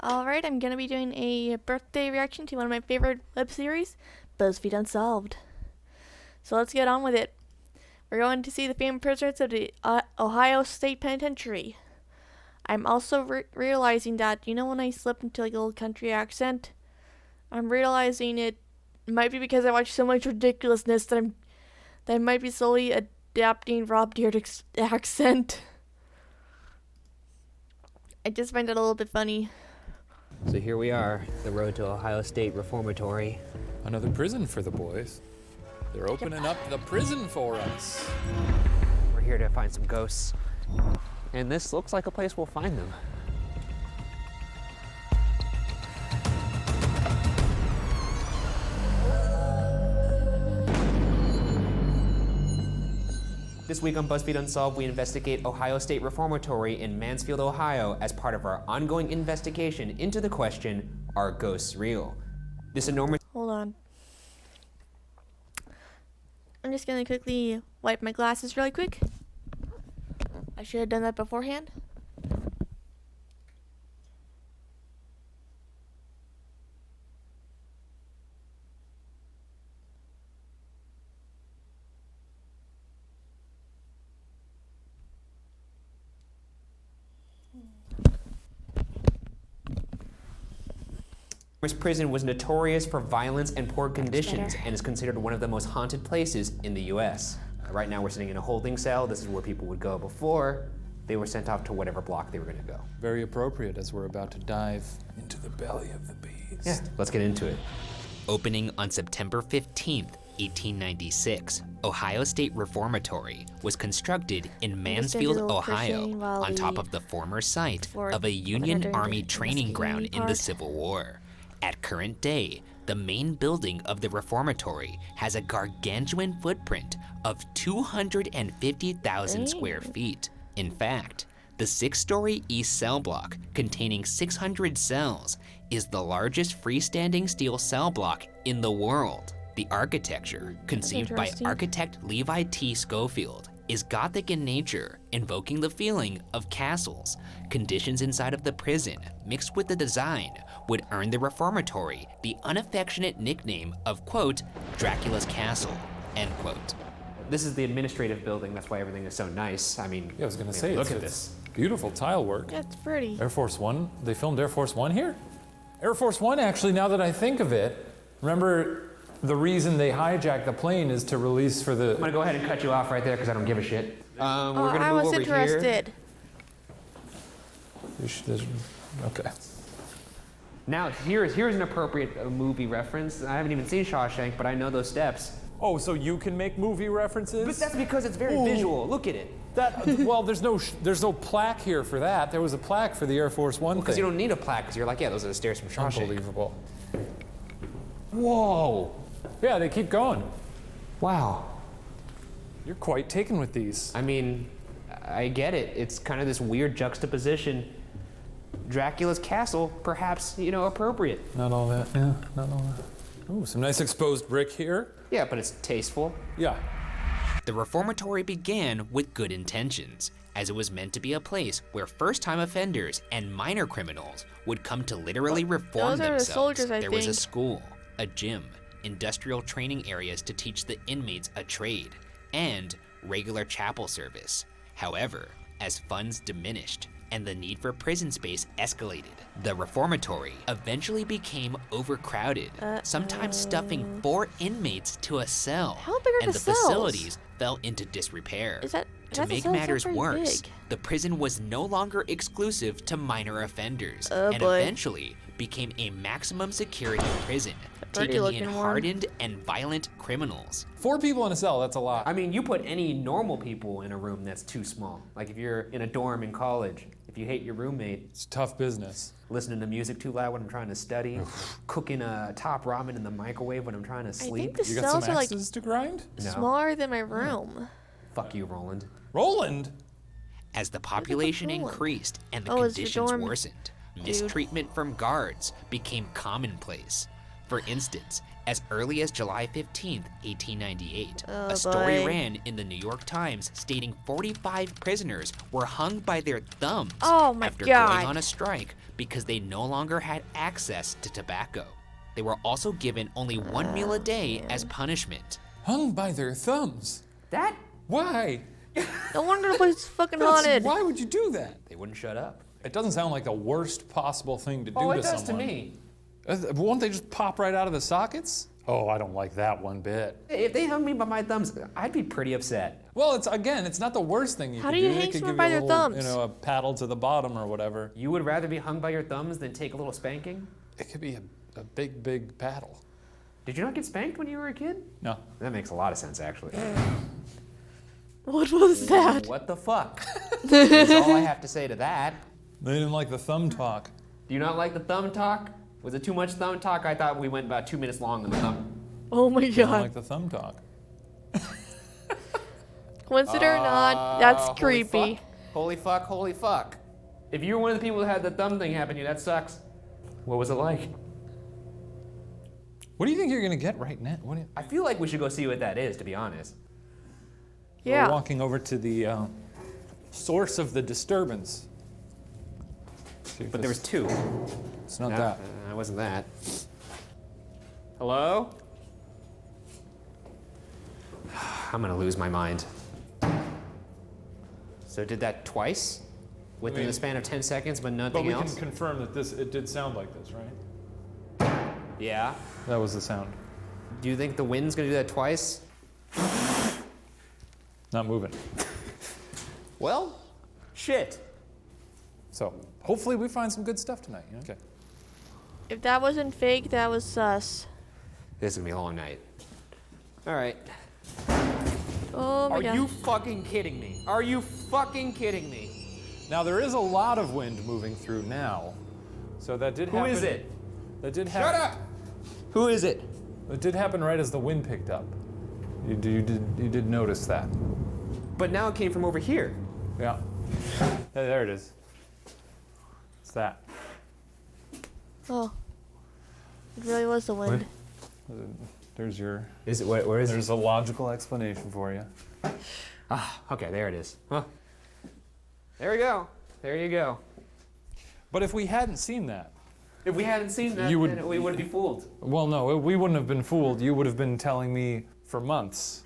Alright, I'm gonna be doing a birthday reaction to one of my favorite web series, Buzzfeed Unsolved. So let's get on with it. We're going to see the famed prisoners of the Ohio State Penitentiary. I'm also realizing that, when I slip into like a little country accent, I'm realizing it might be because I watch so much ridiculousness that I might be slowly adapting Rob Dyrdek's accent. I just find it a little bit funny. So here we are, the road to Ohio State Reformatory. Another prison for the boys. They're opening up the prison for us. We're here to find some ghosts. And this looks like a place we'll find them. This week on Buzzfeed Unsolved, we investigate Ohio State Reformatory in Mansfield, Ohio as part of our ongoing investigation into the question, are ghosts real? This enormous— Hold on. I'm just gonna quickly wipe my glasses really quick. I should have done that beforehand. This prison was notorious for violence and poor conditions and is considered one of the most haunted places in the US. Right now we're sitting in a holding cell. This is where people would go before they were sent off to whatever block they were gonna go. Very appropriate as we're about to dive into the belly of the beast. Yeah, let's get into it. Opening on September 15th, 1896, Ohio State Reformatory was constructed in Mansfield, Ohio, on top of the former site of a Union Army training ground in the Civil War. At current day, the main building of the reformatory has a gargantuan footprint of 250,000 square feet. In fact, the 6-story east cell block containing 600 cells is the largest freestanding steel cell block in the world. The architecture, conceived by architect Levi T. Schofield, is Gothic in nature, invoking the feeling of castles. Conditions inside of the prison, mixed with the design, would earn the reformatory the unaffectionate nickname of, quote, Dracula's Castle, end quote. This is the administrative building, that's why everything is so nice. I mean, Yeah, I was gonna say, look at this. Beautiful tile work. Yeah, it's pretty. Air Force One, they filmed Air Force One here? Air Force One, actually, now that I think of it, remember the reason they hijacked the plane is to release for the— I'm gonna go ahead and cut you off right there because I don't give a shit. We're gonna I move was over interested. here. Okay. Now, here's an appropriate movie reference. I haven't even seen Shawshank, but I know those steps. Oh, so you can make movie references? But that's because it's very visual. Look at it. Well, there's no plaque here for that. There was a plaque for the Air Force One Because thing. you don't need a plaque, because you're like, yeah, those are the stairs from Shawshank. Unbelievable. Whoa. Yeah, they keep going. Wow. You're quite taken with these. I mean, I get it. It's kind of this weird juxtaposition. Dracula's castle, perhaps, appropriate. Not all that, yeah, not all that. Ooh, some nice exposed brick here. Yeah, but it's tasteful. Yeah. The reformatory began with good intentions, as it was meant to be a place where first-time offenders and minor criminals would come to literally reform those are the themselves. soldiers, I There was a think. school, a gym, industrial training areas to teach the inmates a trade, and regular chapel service. However, as funds diminished and the need for prison space escalated, the reformatory eventually became overcrowded, sometimes stuffing 4 inmates to a cell, How big are and the the cells? facilities fell into disrepair. The To make cells are matters pretty worse, big. the prison was no longer exclusive to minor offenders, Oh, and boy. eventually became a maximum security prison, Pretty taking in looking one. hardened and violent criminals. 4 people in a cell, that's a lot. I mean, you put any normal people in a room that's too small. Like if you're in a dorm in college, if you hate your roommate, It's tough business. listening to music too loud when I'm trying to study, cooking a top ramen in the microwave when I'm trying to I sleep. think the You got some cells are like axes to grind? No. smaller than my room. Fuck you, Roland. Roland? As the population Roland? increased and the Oh, it's your conditions dorm, worsened, mistreatment from guards became commonplace. For instance, as early as July 15th, 1898, Oh, a story boy. ran in the New York Times stating 45 prisoners were hung by their thumbs Oh my after God. going on a strike because they no longer had access to tobacco. They were also given only one meal a day as punishment. Hung by their thumbs. That? Why? No wonder the place is fucking haunted. Why would you do that? They wouldn't shut up. It doesn't sound like the worst possible thing to do Oh, to it does someone. to me. Won't they just pop right out of the sockets? Oh, I don't like that one bit. If they hung me by my thumbs, I'd be pretty upset. Well, it's not the worst thing you How could do you do. They hang could someone give by you a their little, thumbs? a paddle to the bottom or whatever. You would rather be hung by your thumbs than take a little spanking? It could be a big, big paddle. Did you not get spanked when you were a kid? No. That makes a lot of sense, actually. What was that? What the fuck? That's all I have to say to that. They didn't like the thumb talk. Do you not like the thumb talk? Was it too much thumb talk? I thought we went about 2 minutes long on the thumb. Oh my They don't god. like the thumb talk. Coincidence or not, that's Holy creepy. fuck. Holy fuck, holy fuck. If you were one of the people that had the thumb thing happen to you, that sucks. What was it like? What do you think you're gonna get right now? What do you, I feel like we should go see what that is, to be honest. Yeah. We're walking over to the source of the disturbance. See if But there was this- two. It's not No, that. It wasn't that. Hello? I'm gonna lose my mind. So it did that twice? Within mean- the span of 10 seconds, but But nothing we else? can confirm that it did sound like this, right? Yeah. That was the sound. Do you think the wind's gonna do that twice? Not moving. Well, shit. So hopefully we find some good stuff tonight. You know? Okay. If that wasn't fake, that was sus. This is gonna be a long night. All right. Oh my Are god. you fucking kidding me? Are you fucking kidding me? Now there is a lot of wind moving through now, so that did Who happen. is it? That did Shut happen. up! Who is it? It did happen right as the wind picked up. You did notice that. But now it came from over here. Yeah. There it is. It's that. Oh. It really was the wind. There's your. Is it? Where is There's a logical explanation for you. Ah, okay, there it is. Huh. There we go. There you go. But if we hadn't seen that, If we hadn't seen that, You would- then we would be fooled. well, no, we wouldn't have been fooled. You would have been telling me for months.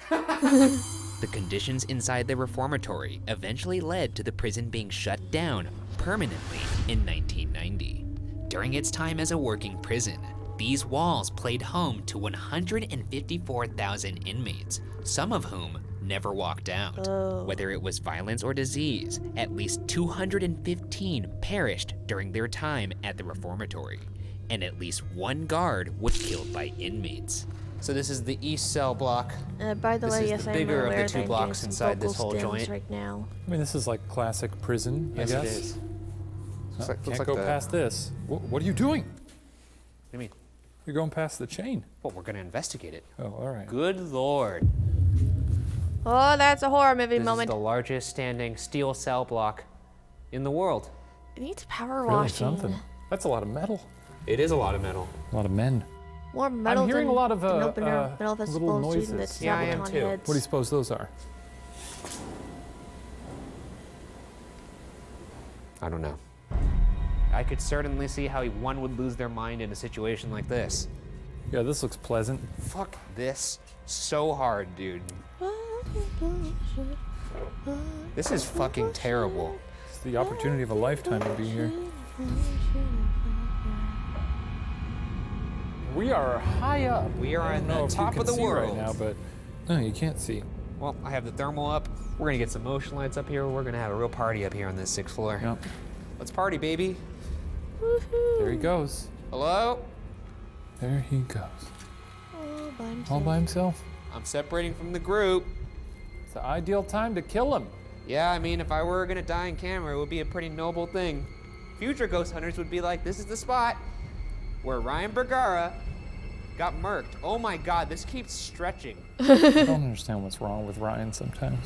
The conditions inside the reformatory eventually led to the prison being shut down permanently in 1990. During its time as a working prison, these walls played home to 154,000 inmates, some of whom never walked out. Oh. Whether it was violence or disease, at least 215 perished during their time at the reformatory, and at least one guard was killed by inmates. So this is the east cell block. By the This way, is yes, the I'm bigger of aware the two that I'm blocks doing some inside this vocal whole stems joint. right now. I mean, this is like classic prison, Yes, I guess. it is. Looks like, Can't go past this. What are you doing? What do you mean? You're going past the chain. Well, we're gonna investigate it. Oh, all right. Good lord. Oh, that's a horror movie This moment. is the largest standing steel cell block in the world. It needs power Really washing. something. That's a lot of metal. It is a lot of metal. A lot of men. More metal I'm hearing than a lot of an opener metal little festival noises. student that's Yeah, I snapping am on too. heads. What do you suppose those are? I don't know. I could certainly see how one would lose their mind in a situation like this. Yeah, this looks pleasant. Fuck this so hard, dude. This is fucking terrible. It's the opportunity of a lifetime to be here. We are high up. We are I don't in know the if you top can of the see world. right now, but no, you can't see. Well, I have the thermal up. We're gonna get some motion lights up here. We're gonna have a real party up here on this 6th floor. Yep. Let's party, baby. There he goes. Hello? There he goes. All by All himself. by himself. I'm separating from the group. It's the ideal time to kill him. Yeah, I mean, if I were gonna die in camera, it would be a pretty noble thing. Future ghost hunters would be like, this is the spot where Ryan Bergara got murked. Oh my god, this keeps stretching. I don't understand what's wrong with Ryan sometimes.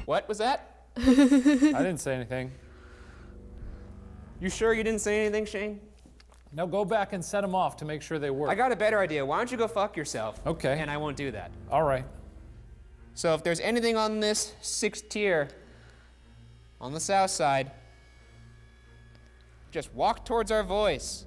What was that? I didn't say anything. You sure you didn't say anything, Shane? Now go back and set them off to make sure they work. I got a better idea. Why don't you go fuck yourself? Okay. And I won't do that. All right. So if there's anything on this 6th tier, on the south side, Just walk towards our voice.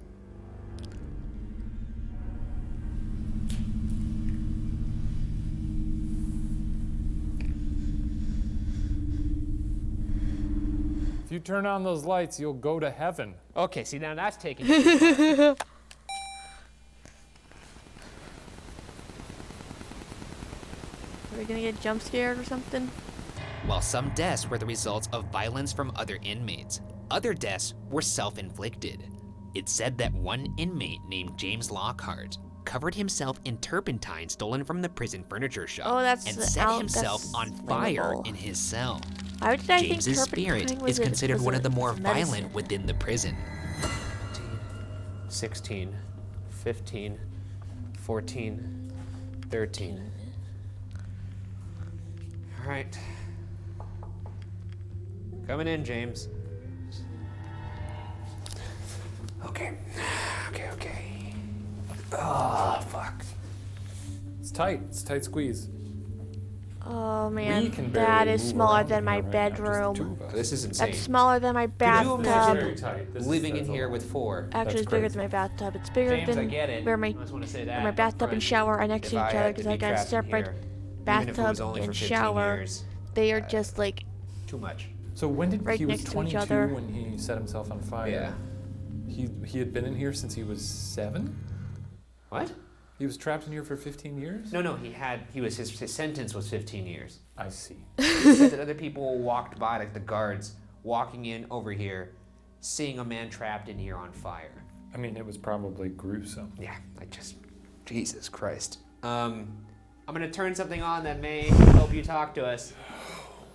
If you turn on those lights, you'll go to heaven. Okay, see, now that's taking it. Are we gonna get jump scared or something? While some deaths were the results of violence from other inmates, other deaths were self-inflicted. It's said that one inmate named James Lockhart covered himself in turpentine stolen from the prison furniture shop Oh, that's and the set out- himself that's on fire flammable. in his cell. Why did I think James's spirit turpentine was is considered one of the more medicine? violent within the prison. 16, 15, 14, 13. All right. Coming in, James. Okay. Okay. Oh, fuck. It's tight. It's a tight squeeze. Oh We man, can that barely is move smaller around than my here right now, just the two bedroom. of us. This is insane. That's smaller than my Could you imagine Very bathtub. tight. living in that's a here lot. with 4? Actually, That's it's bigger crazy. than my bathtub. It's bigger James, I than get it. where my I just want to say that. my bathtub and shower are next If to each I other had to because I be got a trapped in separate here, even if it was bathtub only for and 15 shower. years, They are just like too much. So when did right he was next to each 22 other. when he set himself on fire? Yeah. He had been in here since he was 7? What? He was trapped in here for 15 years? No, his sentence was 15 years. I see. He said that other people walked by, like the guards, walking in over here, seeing a man trapped in here on fire. I mean, it was probably gruesome. Yeah, Jesus Christ. I'm gonna turn something on that may help you talk to us.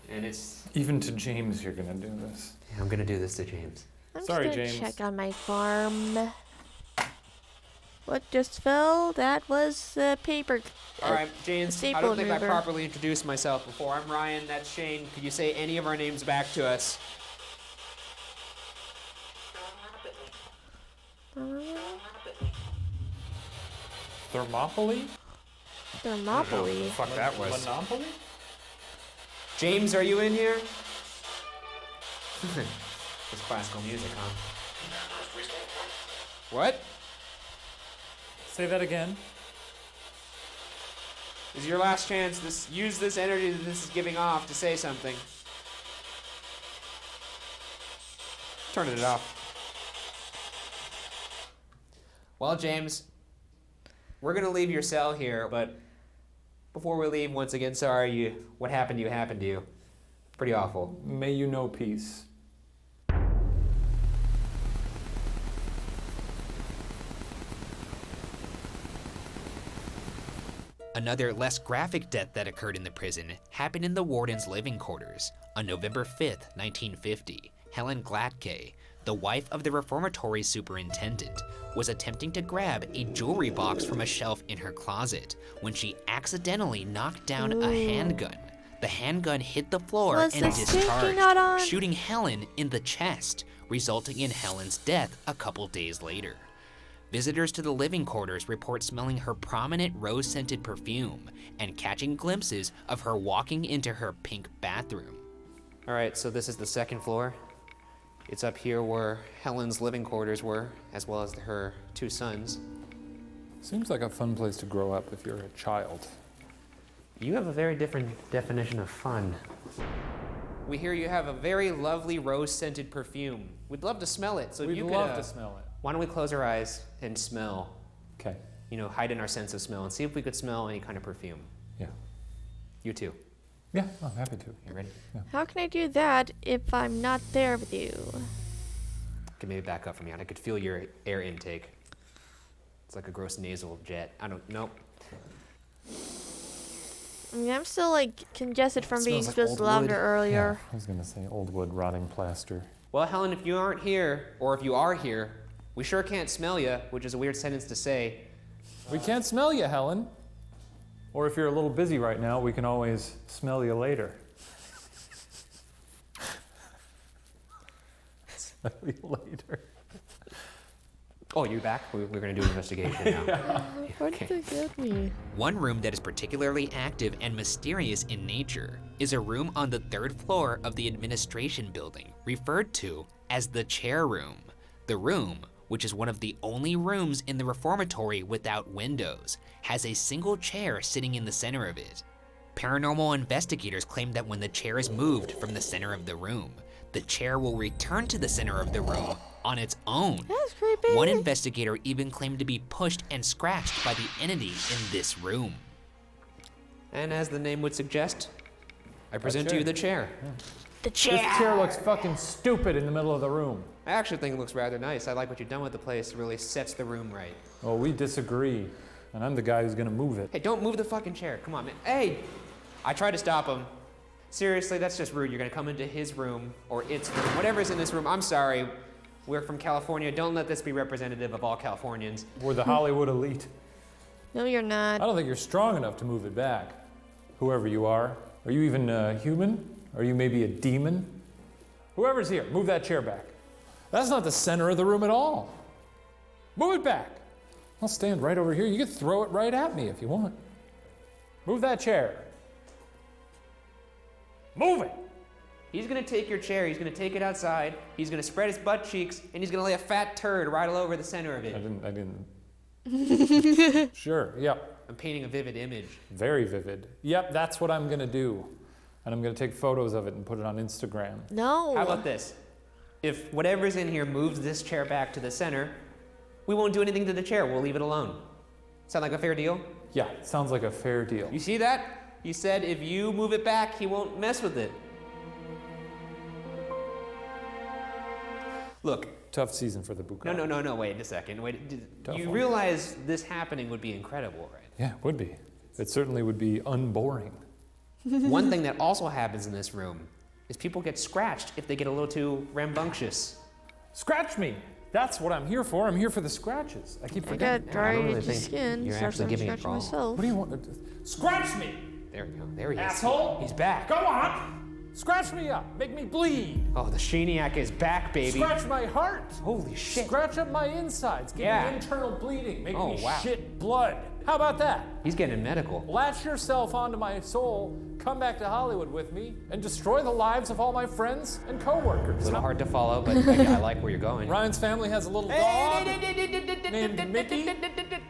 And it's, Even to James, you're gonna do this. I'm gonna do this to James. I'm Sorry, just gonna James. check on my farm. What just fell? That was paper. All right, James, I staple don't think I remover. properly introduced myself before. I'm Ryan, that's Shane. Could you say any of our names back to us? Thermopylae? Thermopylae. Fuck that was. Monopoly? James, are you in here? It's classical music, huh? What? Say that again. This is your last chance. Use this energy that this is giving off to say something. Turning it off. Well, James, we're gonna leave your cell here, but before we leave, once again, sorry what happened to you happened to you. Pretty awful. May you know peace. Another less graphic death that occurred in the prison happened in the warden's living quarters. On November 5th, 1950, Helen Glatke, the wife of the reformatory superintendent, was attempting to grab a jewelry box from a shelf in her closet when she accidentally knocked down a handgun. The handgun hit the floor Was and the safety discharged, not on? shooting Helen in the chest, resulting in Helen's death a couple days later. Visitors to the living quarters report smelling her prominent rose-scented perfume and catching glimpses of her walking into her pink bathroom. All right, so this is the second floor. It's up here where Helen's living quarters were, as well as her 2 sons. Seems like a fun place to grow up if you're a child. You have a very different definition of fun. We hear you have a very lovely rose-scented perfume. We'd love to smell it. So if We'd you could, love to smell it. Why don't we close our eyes and smell? Okay. Heighten our sense of smell and see if we could smell any kind of perfume. Yeah. You too. Yeah, I'm happy to. You ready? How can I do that if I'm not there with you? Can maybe back up from me. I could feel your air intake. It's like a gross nasal jet. Nope. I mean, I'm still like congested from being Smells like supposed old louder wood. earlier. Yeah, I was gonna say old wood rotting plaster. Well, Helen, if you aren't here, or if you are here, we sure can't smell you, which is a weird sentence to say. We can't smell you, Helen. Or if you're a little busy right now, we can always smell you later. Smell you later. Oh, you back? We're going to do an investigation now. What did it give me? One room that is particularly active and mysterious in nature is a room on the 3rd floor of the administration building, referred to as the chair room. The room, which is one of the only rooms in the reformatory without windows, has a single chair sitting in the center of it. Paranormal investigators claim that when the chair is moved from the center of the room, the chair will return to the center of the room on its own. That's creepy. One investigator even claimed to be pushed and scratched by the entity in this room. And as the name would suggest, I present to you the chair. The This chair. chair looks fucking stupid in the middle of the room. I actually think it looks rather nice. I like what you've done with the place. It really sets the room right. Well, we disagree, and I'm the guy who's gonna move it. Hey, don't move the fucking chair. Come on, man. Hey! I tried to stop him. Seriously, that's just rude. You're gonna come into his room, or its room, whatever's in this room. I'm sorry. We're from California. Don't let this be representative of all Californians. We're the Hollywood elite. No, you're I not. don't think you're strong enough to move it back. Whoever you are. Are you even human? Are you maybe a demon? Whoever's here, move that chair back. That's not the center of the room at all. Move it back. I'll stand right over here. You can throw it right at me if you want. Move that chair. Move it. He's gonna take your chair, he's gonna take it outside, he's gonna spread his butt cheeks, and he's gonna lay a fat turd right all over the center of I it. didn't. Sure, yep. I'm painting a vivid image. Very vivid. Yep, that's what I'm gonna do. And I'm gonna take photos of it and put it on Instagram. No. How about this? If whatever's in here moves this chair back to the center, we won't do anything to the chair, we'll leave it alone. Sound like a fair deal? Yeah, sounds like a fair deal. You see that? You said if you move it back, he won't mess with it. Look. Tough season for the Buka. No, wait a second. Wait, Tough you one. realize this happening would be incredible, right? Yeah, it would be. It certainly would be unboring. One thing that also happens in this room is people get scratched if they get a little too rambunctious. Scratch me! That's what I'm here for. I'm here for the scratches. I keep I forgetting. got dry, don't really itchy think skin. you're Start actually giving it scratching raw. myself. What do you want? Scratch me! There we go. There he is. Asshole! He's back. Go on! Scratch me up! Make me bleed! Oh, the Shaniac is back, baby. Scratch my heart! Holy shit. Scratch up my insides. Give Yeah. me internal bleeding. Make Oh, me wow. shit blood. How about that? He's getting medical. Latch yourself onto my soul, come back to Hollywood with me, and destroy the lives of all my friends and A coworkers. little hard to follow, but I like where you're going. Ryan's family has a little dog named Mickey.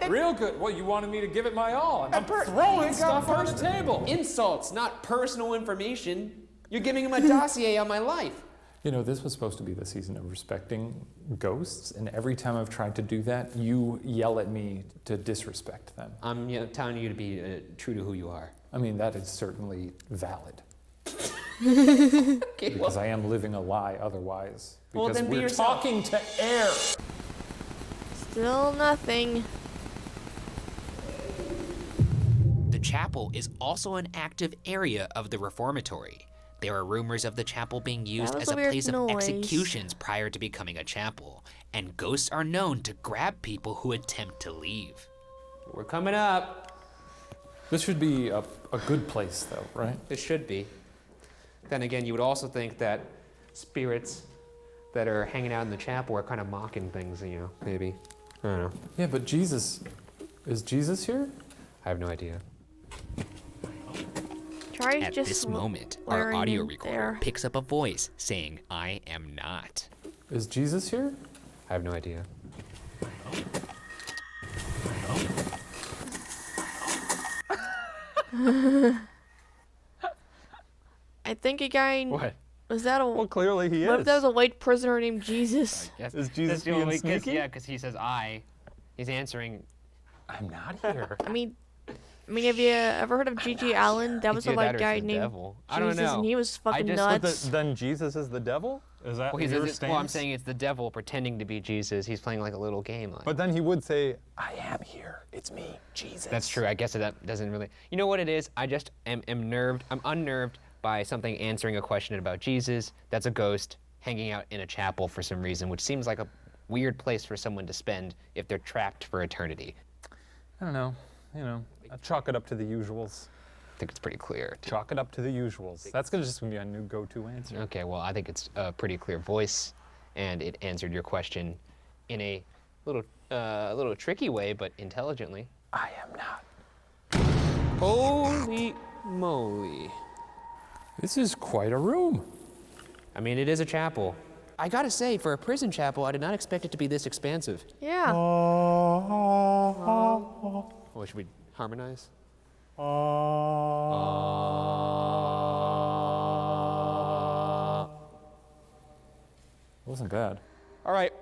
Real good. Well, you wanted me to give it my all. I'm throwing stuff on the table. Insults, not personal information. You're giving him a dossier on my life. You know, this was supposed to be the season of respecting ghosts, and every time I've tried to do that, you yell at me to disrespect them. I'm telling you to be true to who you are. I mean, that is certainly valid, Okay, because I am living a lie otherwise. Well, Because then be we're yourself. talking to air. Still nothing. The chapel is also an active area of the reformatory. There are rumors of the chapel being used was as a a weird place of noise. executions prior to becoming a chapel, and ghosts are known to grab people who attempt to leave. we're coming up. This should be a good place, though, right? It should be. Then again, you would also think that spirits that are hanging out in the chapel are kind of mocking things, you know, maybe. I don't know. Yeah, but Jesus, is Jesus here? I have no idea. Try At just this moment, our wearing audio in recorder there. picks up a voice saying, "I am not." Is Jesus here? I have no idea. I think a guy. What? Was that a? Well, clearly he What if is. that was a white prisoner named Jesus? Is Jesus being sneaky? Yeah, because he says I. He's answering. I'm not here. I mean, have you ever heard of G.G. Allen? That was a Either white that or guy it's the named devil. Jesus, I don't know. and he was fucking just- But nuts. then Jesus is the devil? Is that Well, your stance? I'm saying it's the devil pretending to be Jesus. He's playing like a little game. Like. But then he would say, I am here. It's me, Jesus. That's true. I guess that doesn't really. You know what it is? I just am nerved. I'm unnerved by something answering a question about Jesus. That's a ghost hanging out in a chapel for some reason, which seems like a weird place for someone to spend if they're trapped for eternity. I don't know. You know, I chalk it up to the usuals. I think it's pretty clear. Chalk it up to the usuals. That's gonna just be a new go-to answer. Okay, well, I think it's a pretty clear voice, and it answered your question in a little tricky way, but intelligently. I am not. Holy moly! This is quite a room. I mean, it is a chapel. I gotta say, for a prison chapel, I did not expect it to be this expansive. Yeah. Oh, should we harmonize? Wasn't bad. All right.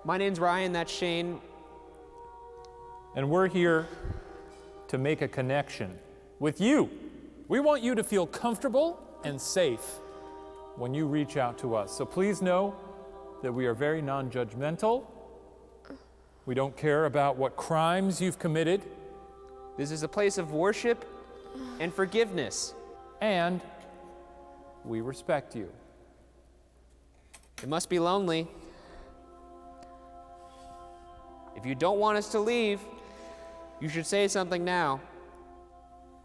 My name's Ryan, that's Shane. And we're here to make a connection with you. We want you to feel comfortable and safe when you reach out to us. So please know that we are very non-judgmental. We don't care about what crimes you've committed. This is a place of worship and forgiveness. And we respect you. It must be lonely. If you don't want us to leave, you should say something now.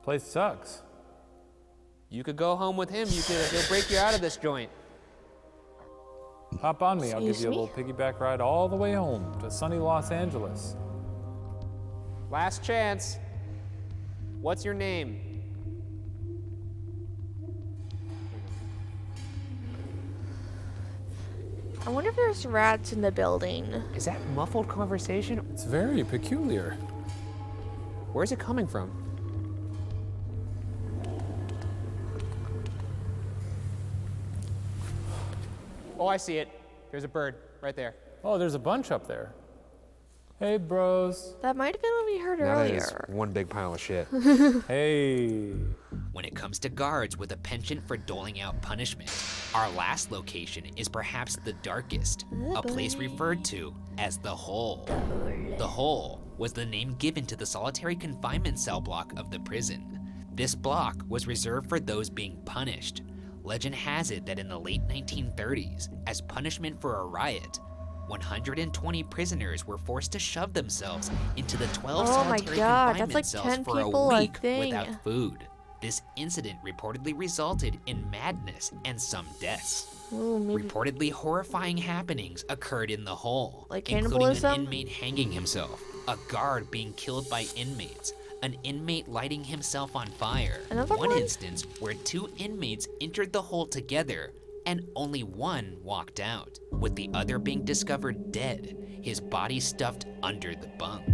Place sucks. You could go home with him. He'll break you out of this joint. Hop on me, I'll give Excuse you a me? little piggyback ride all the way home to sunny Los Angeles. Last chance. What's your name? I wonder if there's rats in the building. Is that muffled conversation? It's very peculiar. Where's it coming from? Oh, I see it. There's a bird right there. Oh, there's a bunch up there. Hey, bros. That might have been what we heard earlier. one big pile of shit. Hey. When it comes to guards with a penchant for doling out punishment, our last location is perhaps the darkest, a place referred to as the Hole. The Hole was the name given to the solitary confinement cell block of the prison. This block was reserved for those being punished. Legend has it that in the late 1930s, as punishment for a riot, 120 prisoners were forced to shove themselves into the 12 Oh my solitary God, confinement that's like cells 10 for a people a week thing. without food. This incident reportedly resulted in madness and some deaths. Ooh, maybe. Reportedly horrifying happenings occurred in the Hole, Like including an cannibalism? inmate hanging himself, a guard being killed by inmates, an inmate lighting himself on fire. Another one one? instance where 2 inmates entered the Hole together and only one walked out, with the other being discovered dead, his body stuffed under the bunk.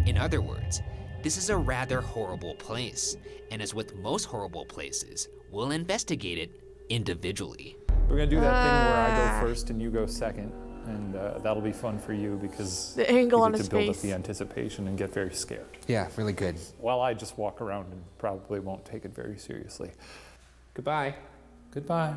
In other words, this is a rather horrible place, and as with most horrible places, we'll investigate it individually. We're gonna do that thing where I go first and you go second, and that'll be fun for you because The angle you on get his to build face. up the anticipation and get very scared. Yeah, really good. While I just walk around and probably won't take it very seriously. Goodbye. Goodbye.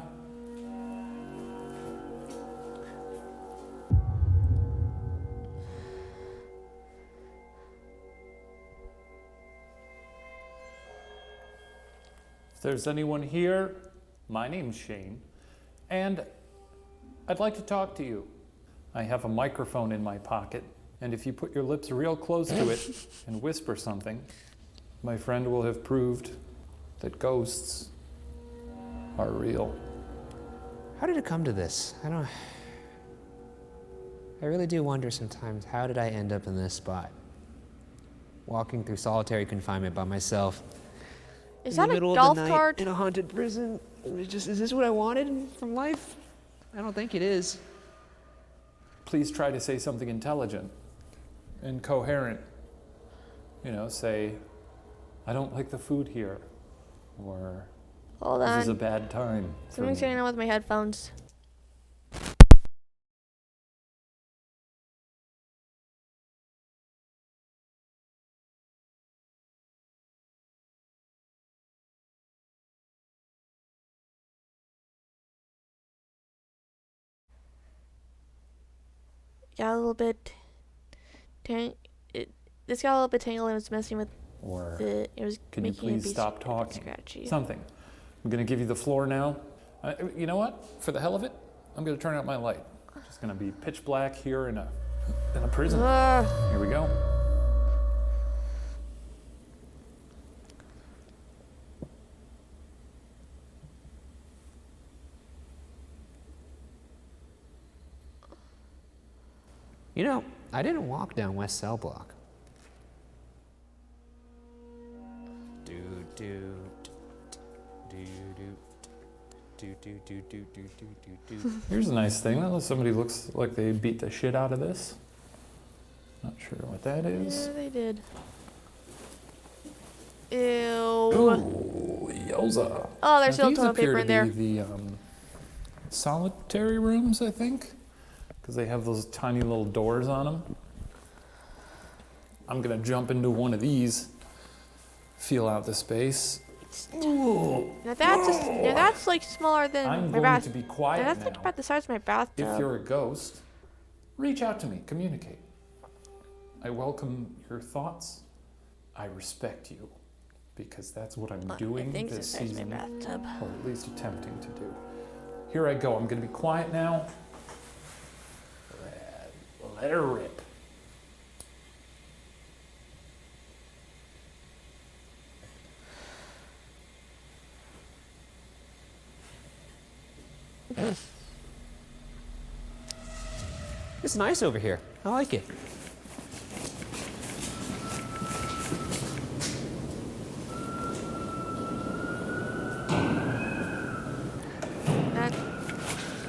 If there's anyone here, my name's Shane, and I'd like to talk to you. I have a microphone in my pocket, and if you put your lips real close to it and whisper something, my friend will have proved that ghosts are real. How did it come to this? I really do wonder sometimes, how did I end up in this spot? Walking through solitary confinement by myself. Is in that the a middle golf of the night, cart? in a haunted prison? Is this what I wanted from life? I don't think it is. Please try to say something intelligent and coherent. You know, say, I don't like the food here, or Hold this is a on. bad time for Something's me. going on with my headphones. Got a little bit this got a little bit tangled and it was messing with Or it was can you making it please be stop talking? scratchy. Something. I'm gonna give you the floor now. You know what? For the hell of it, I'm gonna turn out my light. It's just gonna be pitch black here in a prison. Here we go. You know, I didn't walk down West Cell Block. Here's a nice thing. Unless somebody looks like they beat the shit out of this. Not sure what that is. Yeah, they did. Ew. Ooh, yowza. Oh, there's Now, still these toilet appear paper in to there. be the solitary rooms, I think, because they have those tiny little doors on them. I'm gonna jump into one of these, feel out the space. Ooh. Now that's like smaller than I'm my going bath. to be quiet That's now. like about the size of my bathtub. If you're a ghost, reach out to me, communicate. I welcome your thoughts. I respect you, because that's what I'm doing I think this the size of season, my bathtub. or at least attempting to do. Here I go. I'm going to be quiet now. Let her rip. It's nice over here. I like it.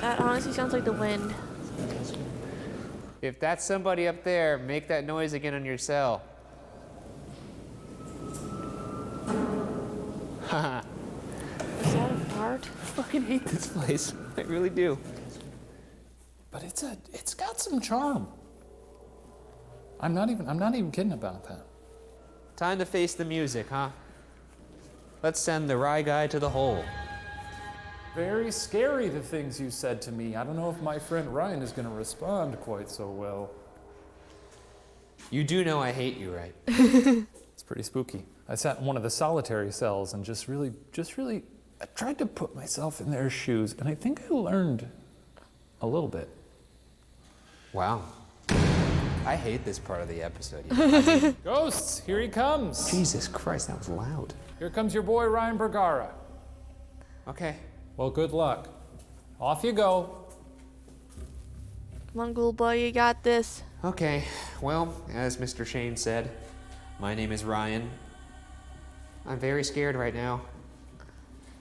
That honestly sounds like the wind. If that's somebody up there, make that noise again on your cell. Haha. Is that a fart? I fucking hate this place. I really do. But it's got some charm. I'm not even kidding about that. Time to face the music, huh? Let's send the Rye Guy to the hole. Very scary, the things you said to me. I don't know if my friend Ryan is going to respond quite so well. You do know I hate you, right? It's pretty spooky. I sat in one of the solitary cells and just really, I tried to put myself in their shoes, and I think I learned a little bit. Wow. I hate this part of the episode. You know? I mean, Ghosts, here he comes. Jesus Christ, that was loud. Here comes your boy Ryan Bergara. Okay. Well, good luck. Off you go. Come on, ghoul boy, you got this. Okay. Well, as Mr. Shane said, my name is Ryan. I'm very scared right now.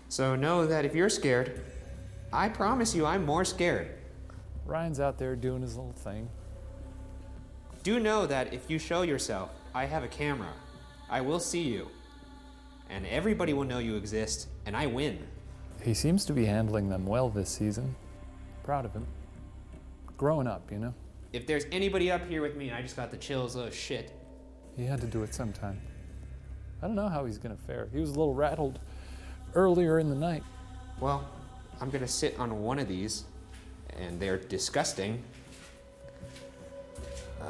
So know that if you're scared, I promise you I'm more scared. Ryan's out there doing his little thing. Do know that if you show yourself, I have a camera. I will see you. And everybody will know you exist, and I win. He seems to be handling them well this season. Proud of him. Growing up, you know? If there's anybody up here with me, I just got the chills, oh shit. He had to do it sometime. I don't know how he's gonna fare. He was a little rattled earlier in the night. Well, I'm gonna sit on one of these, and they're disgusting.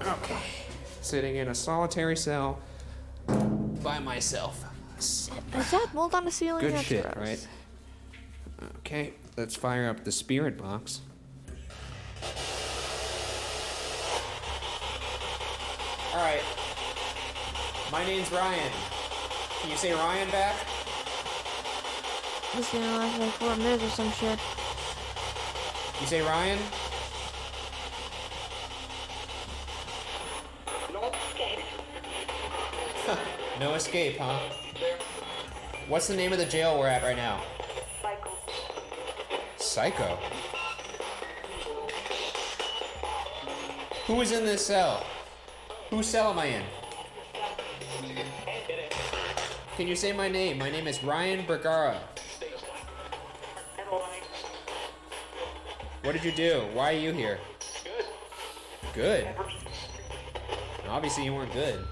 Okay. Sitting in a solitary cell by myself. Is that mold on the ceiling? Good That's shit, gross. right? Okay, let's fire up the spirit box. All right. My name's Ryan. Can you say Ryan back? This is gonna last like 4 minutes or some shit. You say Ryan? No escape, huh? What's the name of the jail we're at right now? Psycho. Who is in this cell? Whose cell am I in? Can you say my name? My name is Ryan Bergara. What did you do? Why are you here? Good. Obviously you weren't good.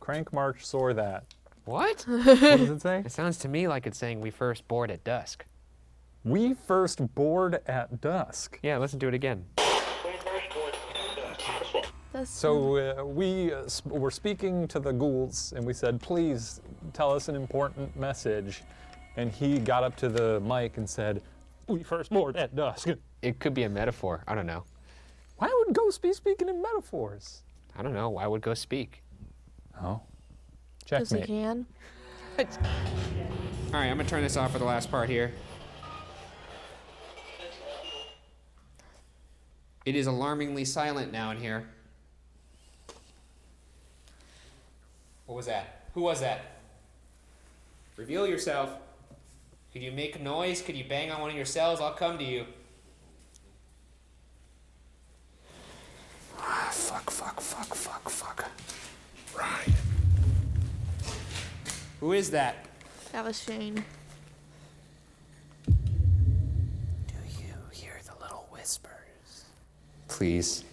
Crank March Soar That. What? What does it say? It sounds to me like it's saying we first board at dusk. We first board at dusk. Yeah, listen to it again. That's So we were speaking to the ghouls and we said, please tell us an important message. And he got up to the mic and said, we first board at dusk. It could be a metaphor. I don't know. Why would ghosts be speaking in metaphors? I don't know. Why would Ghost speak? Oh. because he Checkmate. can. All right, I'm gonna turn this off for the last part here. It is alarmingly silent now in here. What was that? Who was that? Reveal yourself. Could you make a noise? Could you bang on one of your cells? I'll come to you. Fuck. Right. Who is that? That was Shane. Do you hear the little whispers? Please.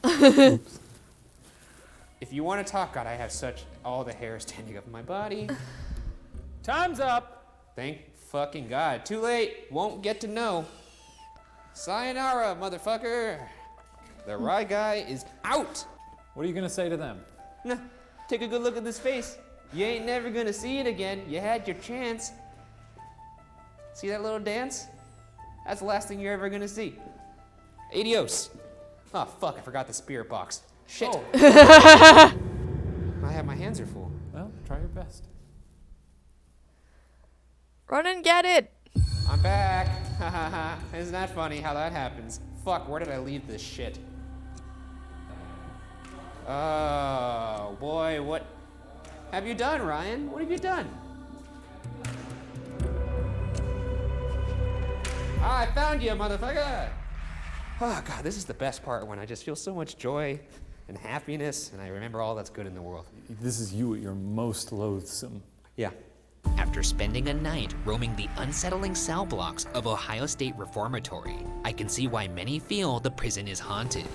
If you want to talk, God, I have such all the hair standing up in my body. Time's up. Thank fucking God. Too late. Won't get to know. Sayonara, motherfucker. The Rye guy is out. What are you gonna say to them? Nah, take a good look at this face. You ain't never gonna see it again. You had your chance. See that little dance? That's the last thing you're ever gonna see. Adios. Oh, fuck, I forgot the spirit box. Shit. Oh. I have my hands are full. Well, try your best. Run and get it. I'm back. Isn't that funny how that happens? Fuck, where did I leave this shit? Oh, boy, what have you done, Ryan? What have you done? Ah, I found you, motherfucker! Oh, God, this is the best part when I just feel so much joy and happiness, and I remember all that's good in the world. This is you at your most loathsome. Yeah. After spending a night roaming the unsettling cell blocks of Ohio State Reformatory, I can see why many feel the prison is haunted.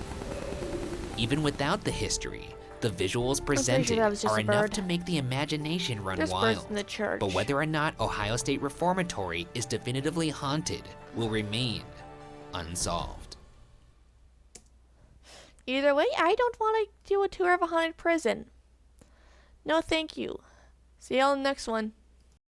Even without the history, the visuals presented that was just are a enough bird. to make the imagination run This wild. bird's in the church. But whether or not Ohio State Reformatory is definitively haunted will remain unsolved. Either way, I don't want to do a tour of a haunted prison. No, thank you. See y'all in the next one.